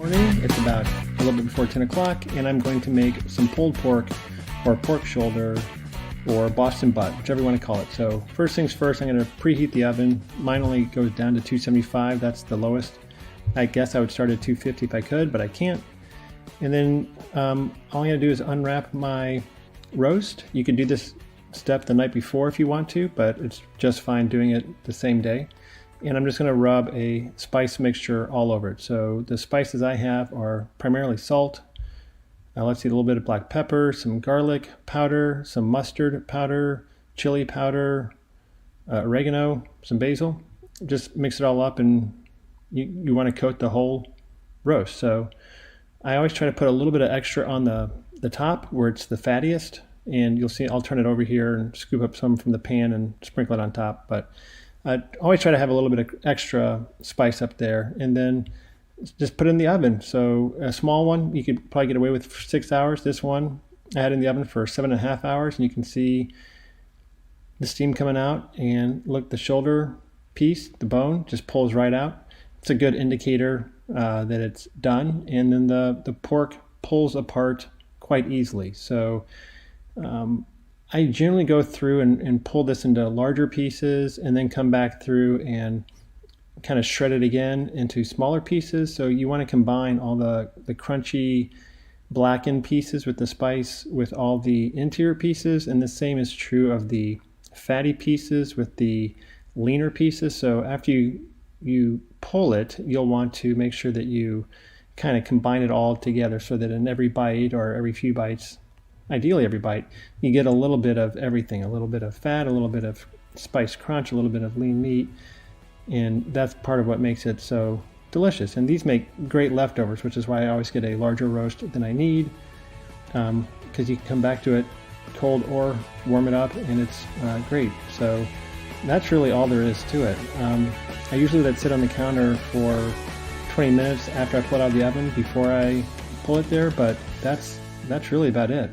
morning. It's about a little bit before 10 o'clock, and I'm going to make some pulled pork or pork shoulder or Boston butt, whichever you want to call it. So first things first, I'm going to preheat the oven. Mine only goes down to 275. That's the lowest. I guess I would start at 250 if I could, but I can't. And then all I'm going to do is unwrap my roast. You can do this step the night before if you want to, but it's just fine doing it the same day. And I'm just going to rub a spice mixture all over it. So the spices I have are primarily salt. Let's see, a little bit of black pepper, some garlic powder, some mustard powder, chili powder, oregano, some basil. Just mix it all up, and you want to coat the whole roast. So I always try to put a little bit of extra on the top where it's the fattiest. And you'll see I'll turn it over here and scoop up some from the pan and sprinkle it on top. But I always try to have a little bit of extra spice up there, and then just put it in the oven. So a small one, you could probably get away with for 6 hours. This one I had in the oven for 7.5 hours, and you can see the steam coming out. And look, the shoulder piece, the bone, just pulls right out. It's a good indicator that it's done. And then the pork pulls apart quite easily. So I generally go through and pull this into larger pieces, and then come back through and kind of shred it again into smaller pieces. So you want to combine all the crunchy blackened pieces with the spice with all the interior pieces, and the same is true of the fatty pieces with the leaner pieces. So after you pull it, you'll want to make sure that you kind of combine it all together so that in every bite or every few bites, ideally every bite, you get a little bit of everything, a little bit of fat, a little bit of spice crunch, a little bit of lean meat, and that's part of what makes it so delicious. And these make great leftovers, which is why I always get a larger roast than I need, because you can come back to it cold or warm it up, and it's great. So that's really all there is to it. I usually let it sit on the counter for 20 minutes after I pull it out of the oven before I pull it there, but that's really about it.